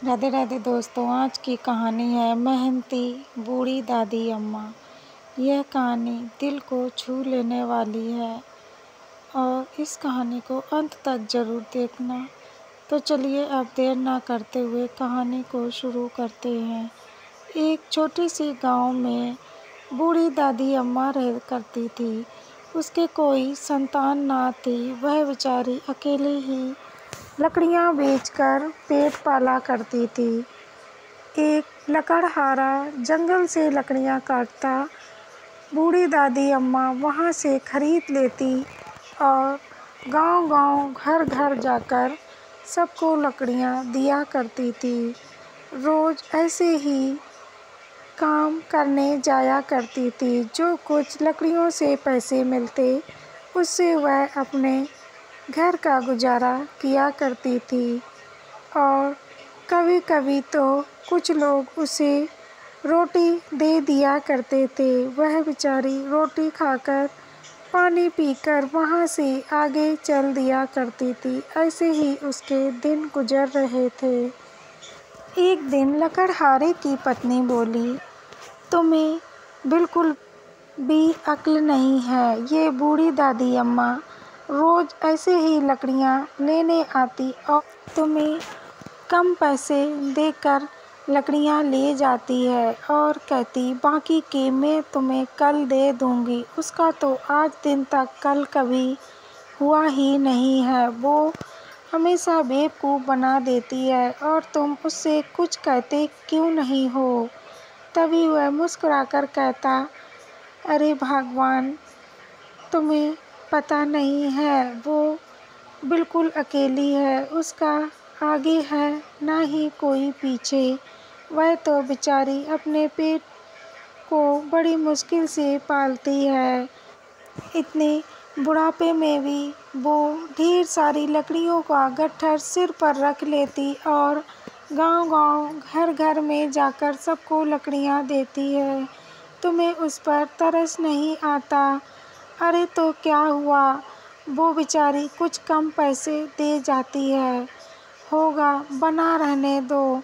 राधे राधे दोस्तों, आज की कहानी है मेहनती बूढ़ी दादी अम्मा। यह कहानी दिल को छू लेने वाली है और इस कहानी को अंत तक ज़रूर देखना। तो चलिए अब देर ना करते हुए कहानी को शुरू करते हैं। एक छोटी सी गांव में बूढ़ी दादी अम्मा रह करती थी। उसके कोई संतान ना थी। वह बेचारी अकेले ही लकड़ियाँ बेचकर पेट पाला करती थी। एक लकड़हारा जंगल से लकड़ियाँ काटता बूढ़ी दादी अम्मा वहाँ से खरीद लेती और गांव-गांव, घर-घर जाकर सबको लकड़ियाँ दिया करती थी। रोज़ ऐसे ही काम करने जाया करती थी। जो कुछ लकड़ियों से पैसे मिलते उससे वह अपने घर का गुजारा किया करती थी और कभी-कभी तो कुछ लोग उसे रोटी दे दिया करते थे। वह बेचारी रोटी खाकर, पानी पीकर वहाँ से आगे चल दिया करती थी। ऐसे ही उसके दिन गुजर रहे थे। एक दिन लकड़हारे की पत्नी बोली, तुम्हें बिल्कुल भी अक्ल नहीं है। ये बूढ़ी दादी अम्मा रोज़ ऐसे ही लकड़ियाँ लेने आती और तुम्हें कम पैसे देकर लकड़ियाँ ले जाती है और कहती बाकी के मैं तुम्हें कल दे दूँगी। उसका तो आज दिन तक कल कभी हुआ ही नहीं है। वो हमेशा बेवकूफ़ बना देती है और तुम उससे कुछ कहते क्यों नहीं हो। तभी वह मुस्कुराकर कहता, अरे भगवान, तुम्हें पता नहीं है, वो बिल्कुल अकेली है। उसका आगे है ना ही कोई पीछे। वह तो बेचारी अपने पेट को बड़ी मुश्किल से पालती है। इतने बुढ़ापे में भी वो ढेर सारी लकड़ियों का गट्ठर सिर पर रख लेती और गांव-गांव, घर-घर में जाकर सबको लकड़ियां देती है। तुम्हें उस पर तरस नहीं आता? अरे तो क्या हुआ, वो बेचारी कुछ कम पैसे दे जाती है। होगा, बना रहने दो।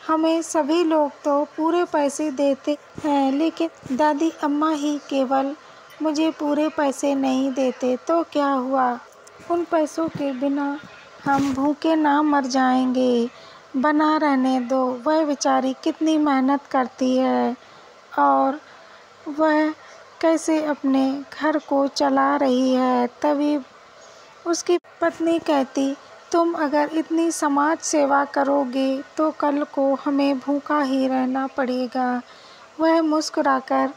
हमें सभी लोग तो पूरे पैसे देते हैं, लेकिन दादी अम्मा ही केवल मुझे पूरे पैसे नहीं देते। तो क्या हुआ, उन पैसों के बिना हम भूखे ना मर जाएंगे। बना रहने दो। वह बेचारी कितनी मेहनत करती है और वह कैसे अपने घर को चला रही है। तभी उसकी पत्नी कहती, तुम अगर इतनी समाज सेवा करोगे तो कल को हमें भूखा ही रहना पड़ेगा। वह मुस्कुराकर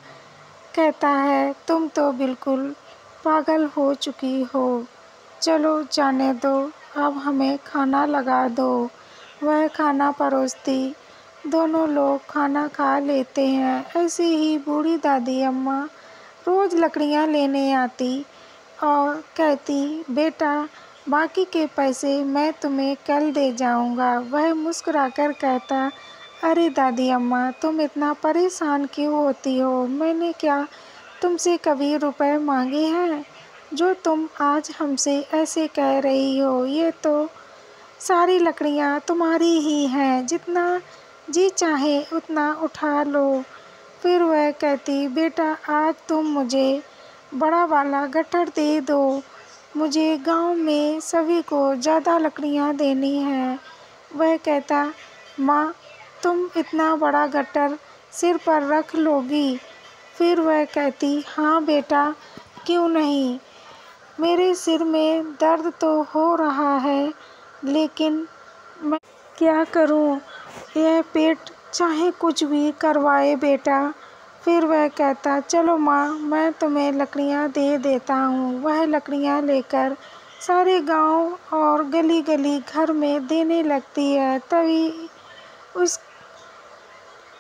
कहता है, तुम तो बिल्कुल पागल हो चुकी हो। चलो जाने दो, अब हमें खाना लगा दो। वह खाना परोसती, दोनों लोग खाना खा लेते हैं। ऐसे ही बूढ़ी दादी अम्मा रोज़ लकड़ियाँ लेने आती और कहती, बेटा बाकी के पैसे मैं तुम्हें कल दे जाऊंगा। वह मुस्कुराकर कहता, अरे दादी अम्मा, तुम इतना परेशान क्यों होती हो। मैंने क्या तुमसे कभी रुपए मांगे हैं जो तुम आज हमसे ऐसे कह रही हो। ये तो सारी लकड़ियाँ तुम्हारी ही हैं, जितना जी चाहे उतना उठा लो। फिर वह कहती, बेटा आज तुम मुझे बड़ा वाला गट्ठर दे दो। मुझे गांव में सभी को ज़्यादा लकड़ियाँ देनी हैं। वह कहता, माँ तुम इतना बड़ा गट्ठर सिर पर रख लोगी। फिर वह कहती, हाँ बेटा, क्यों नहीं। मेरे सिर में दर्द तो हो रहा है, लेकिन मैं क्या करूँ। यह पेट चाहे कुछ भी करवाए बेटा। फिर वह कहता, चलो माँ, मैं तुम्हें लकड़ियाँ दे देता हूँ। वह लकड़ियाँ लेकर सारे गांव और गली-गली घर में देने लगती है। तभी उस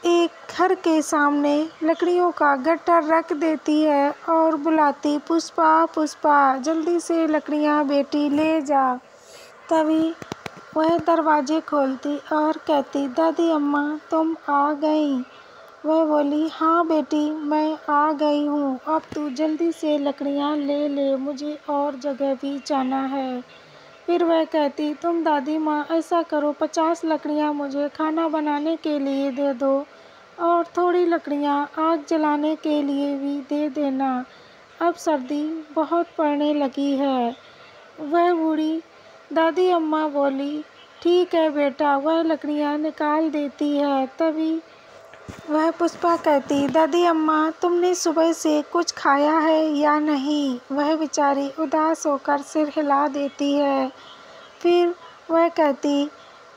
एक घर के सामने लकड़ियों का गट्ठर रख देती है और बुलाती, पुष्पा पुष्पा, जल्दी से लकड़ियाँ बेटी ले जा। तभी वह दरवाजे खोलती और कहती, दादी अम्मा तुम आ गई। वह बोली, हाँ बेटी, मैं आ गई हूँ। अब तू जल्दी से लकड़ियाँ ले ले, मुझे और जगह भी जाना है। फिर वह कहती, तुम दादी माँ ऐसा करो, 50 लकड़ियाँ मुझे खाना बनाने के लिए दे दो और थोड़ी लकड़ियाँ आग जलाने के लिए भी दे देना। अब सर्दी बहुत पड़ने लगी है। वह बूढ़ी दादी अम्मा बोली, ठीक है बेटा। वह लकड़ियाँ निकाल देती है। तभी वह पुष्पा कहती, दादी अम्मा तुमने सुबह से कुछ खाया है या नहीं? वह बेचारी उदास होकर सिर हिला देती है। फिर वह कहती,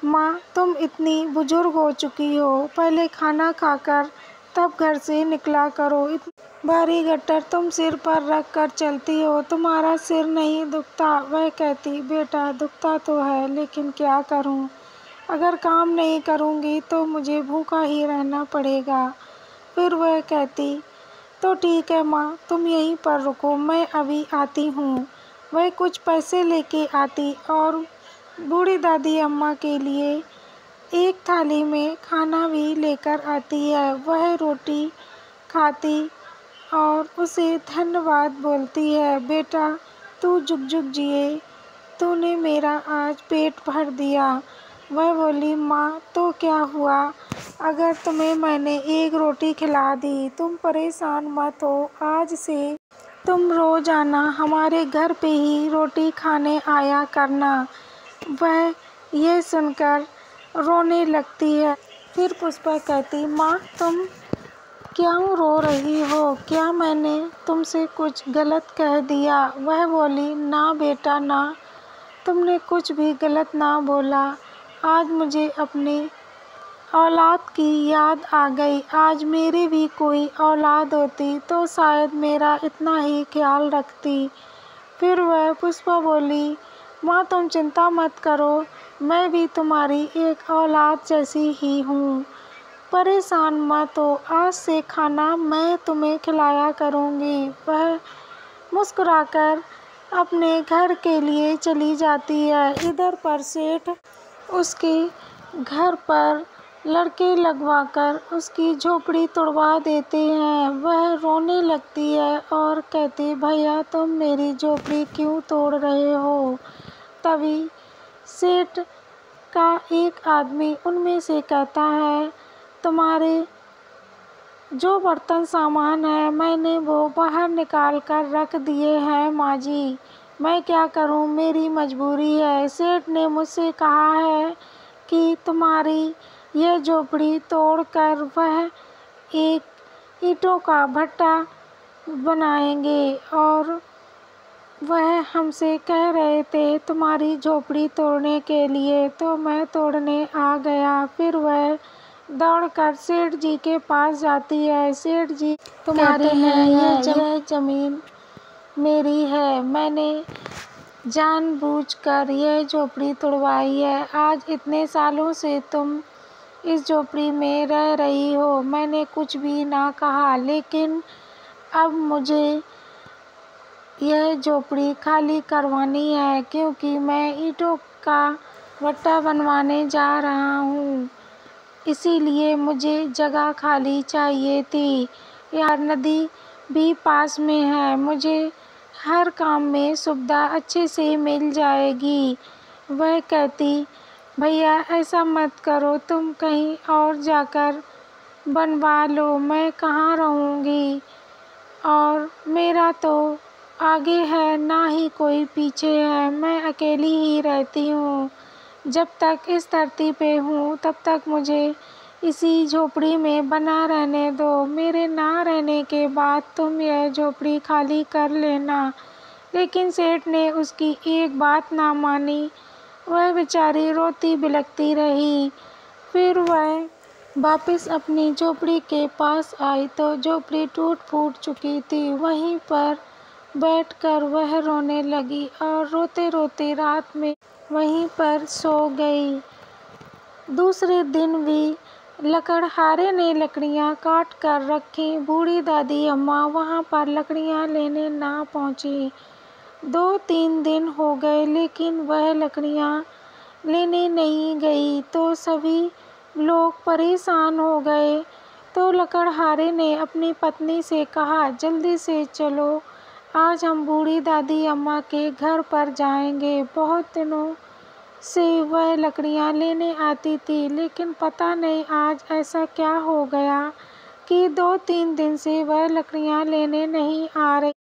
माँ तुम इतनी बुजुर्ग हो चुकी हो, पहले खाना खाकर तब घर से निकला करो। इतनी भारी गट्टर तुम सिर पर रख कर चलती हो, तुम्हारा सिर नहीं दुखता? वह कहती, बेटा दुखता तो है, लेकिन क्या करूँ? अगर काम नहीं करूँगी तो मुझे भूखा ही रहना पड़ेगा। फिर वह कहती, तो ठीक है माँ, तुम यहीं पर रुको, मैं अभी आती हूँ। वह कुछ पैसे लेके आती और बूढ़ी दादी अम्मा के लिए एक थाली में खाना भी लेकर आती है। वह रोटी खाती और उसे धन्यवाद बोलती है, बेटा तू जुग जुग जिए, तूने मेरा आज पेट भर दिया। वह बोली, माँ तो क्या हुआ अगर तुम्हें मैंने एक रोटी खिला दी? तुम परेशान मत हो, आज से तुम रोजाना हमारे घर पे ही रोटी खाने आया करना। वह यह सुनकर रोने लगती है। फिर पुष्पा कहती, माँ तुम क्यों रो रही हो? क्या मैंने तुमसे कुछ गलत कह दिया? वह बोली, ना बेटा ना, तुमने कुछ भी गलत ना बोला। आज मुझे अपनी औलाद की याद आ गई। आज मेरी भी कोई औलाद होती तो शायद मेरा इतना ही ख्याल रखती। फिर वह पुष्पा बोली, माँ तुम चिंता मत करो, मैं भी तुम्हारी एक औलाद जैसी ही हूँ, परेशान मत हो, आज से खाना मैं तुम्हें खिलाया करूँगी। वह मुस्कुराकर अपने घर के लिए चली जाती है। इधर पर सेठ उसके घर पर लड़के लगवाकर उसकी झोपड़ी तोड़वा देते हैं। वह रोने लगती है और कहती, भैया तुम मेरी झोपड़ी क्यों तोड़ रहे हो? तभी सेठ का एक आदमी उनमें से कहता है, तुम्हारे जो बर्तन सामान है मैंने वो बाहर निकाल कर रख दिए हैं माँ जी, मैं क्या करूँ, मेरी मजबूरी है। सेठ ने मुझसे कहा है कि तुम्हारी यह झोपड़ी तोड़कर वह एक ईंटों का भट्टा बनाएंगे और वह हमसे कह रहे थे तुम्हारी झोपड़ी तोड़ने के लिए, तो मैं तोड़ने आ गया। फिर वह दौड़कर सेठ जी के पास जाती है। सेठ जी तुम्हारे हैं, यह जमीन मेरी है, मैंने जानबूझकर यह झोपड़ी तोड़वाई है। आज इतने सालों से तुम इस झोपड़ी में रह रही हो, मैंने कुछ भी ना कहा, लेकिन अब मुझे यह झोपड़ी खाली करवानी है क्योंकि मैं ईंटों का भट्टा बनवाने जा रहा हूँ, इसीलिए मुझे जगह खाली चाहिए थी। यार नदी भी पास में है, मुझे हर काम में सुविधा अच्छे से मिल जाएगी। वह कहती, भैया ऐसा मत करो, तुम कहीं और जाकर बनवा लो, मैं कहाँ रहूँगी और मेरा तो आगे है ना ही कोई पीछे है, मैं अकेली ही रहती हूँ। जब तक इस धरती पे हूँ तब तक मुझे इसी झोपड़ी में बना रहने दो, मेरे ना रहने के बाद तुम यह झोपड़ी खाली कर लेना। लेकिन सेठ ने उसकी एक बात ना मानी, वह बेचारी रोती बिलखती रही। फिर वह वापस अपनी झोपड़ी के पास आई तो झोपड़ी टूट फूट चुकी थी। वहीं पर बैठकर वह रोने लगी और रोते रोते रात में वहीं पर सो गई। दूसरे दिन भी लकड़हारे ने लकड़ियाँ काट कर रखी। बूढ़ी दादी अम्मा वहाँ पर लकड़ियाँ लेने ना पहुँची। 2-3 दिन हो गए लेकिन वह लकड़ियाँ लेने नहीं गई तो सभी लोग परेशान हो गए। तो लकड़हारे ने अपनी पत्नी से कहा, जल्दी से चलो, आज हम बूढ़ी दादी अम्मा के घर पर जाएंगे। बहुत दिनों से वह लकड़ियाँ लेने आती थी, लेकिन पता नहीं आज ऐसा क्या हो गया कि 2-3 दिन से वह लकड़ियाँ लेने नहीं आ रही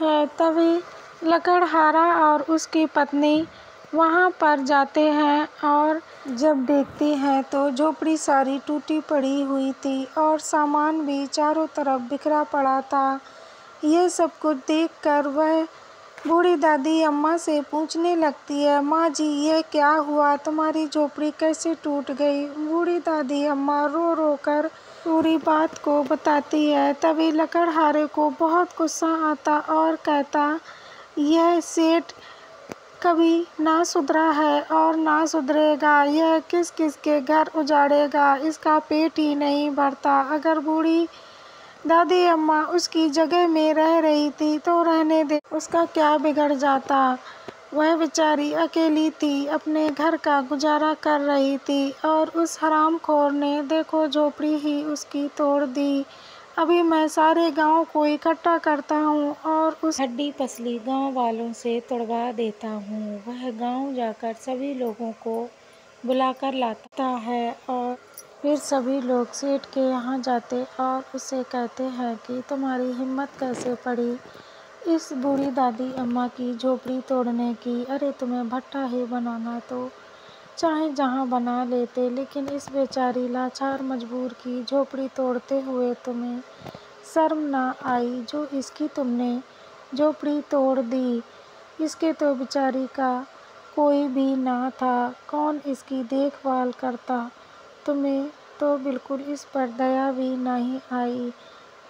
है। तभी लकड़हारा और उसकी पत्नी वहाँ पर जाते हैं और जब देखती हैं तो झोपड़ी सारी टूटी पड़ी हुई थी और सामान भी चारों तरफ बिखरा पड़ा था। ये सब कुछ देखकर वह बूढ़ी दादी अम्मा से पूछने लगती है, माँ जी ये क्या हुआ, तुम्हारी झोपड़ी कैसे टूट गई। बूढ़ी दादी अम्मा रो रो कर पूरी बात को बताती है। तभी लकड़हारे को बहुत गुस्सा आता और कहता, यह सेठ कभी ना सुधरा है और ना सुधरेगा। यह किस किस के घर उजाड़ेगा, इसका पेट ही नहीं भरता। अगर बूढ़ी दादी अम्मा उसकी जगह में रह रही थी तो रहने दे, उसका क्या बिगड़ जाता। वह बेचारी अकेली थी, अपने घर का गुजारा कर रही थी और उस हरामखोर ने देखो झोपड़ी ही उसकी तोड़ दी। अभी मैं सारे गांव को इकट्ठा करता हूँ और उस हड्डी पसली गांव वालों से तुड़वा देता हूँ। वह गांव जाकर सभी लोगों को बुलाकर लाता है और फिर सभी लोग सेठ के यहाँ जाते और उससे कहते हैं कि तुम्हारी हिम्मत कैसे पड़ी इस बूढ़ी दादी अम्मा की झोपड़ी तोड़ने की। अरे तुम्हें भट्ठा ही बनाना तो चाहे जहाँ बना लेते, लेकिन इस बेचारी लाचार मजबूर की झोपड़ी तोड़ते हुए तुम्हें शर्म ना आई जो इसकी तुमने झोपड़ी तोड़ दी। इसके तो बेचारी का कोई भी ना था, कौन इसकी देखभाल करता। तुम्हें तो बिल्कुल इस पर दया भी नहीं आई।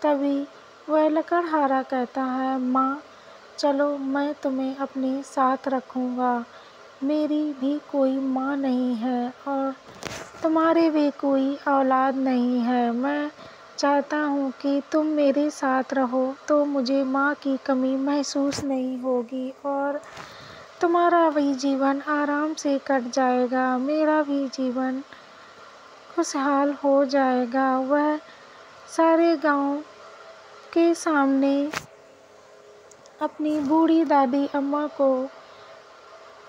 तभी वह लकड़हारा कहता है, माँ चलो मैं तुम्हें अपने साथ रखूँगा। मेरी भी कोई माँ नहीं है और तुम्हारी भी कोई औलाद नहीं है। मैं चाहता हूँ कि तुम मेरे साथ रहो तो मुझे माँ की कमी महसूस नहीं होगी और तुम्हारा भी जीवन आराम से कट जाएगा, मेरा भी जीवन खुशहाल हो जाएगा। वह सारे गांव के सामने अपनी बूढ़ी दादी अम्मा को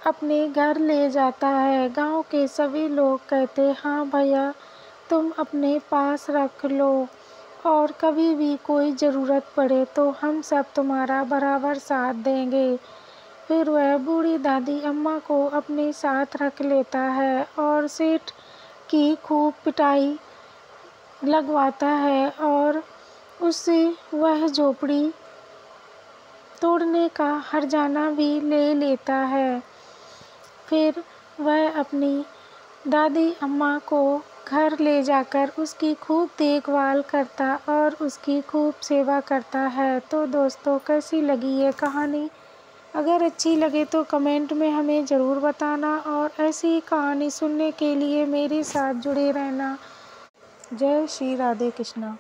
अपने घर ले जाता है। गांव के सभी लोग कहते, हाँ भैया तुम अपने पास रख लो और कभी भी कोई ज़रूरत पड़े तो हम सब तुम्हारा बराबर साथ देंगे। फिर वह बूढ़ी दादी अम्मा को अपने साथ रख लेता है और सेठ की खूब पिटाई लगवाता है और उससे वह झोपड़ी तोड़ने का हर्जाना भी ले लेता है। फिर वह अपनी दादी अम्मा को घर ले जाकर उसकी खूब देखभाल करता और उसकी खूब सेवा करता है। तो दोस्तों कैसी लगी ये कहानी? अगर अच्छी लगे तो कमेंट में हमें ज़रूर बताना और ऐसी ही कहानी सुनने के लिए मेरे साथ जुड़े रहना। जय श्री राधे कृष्णा।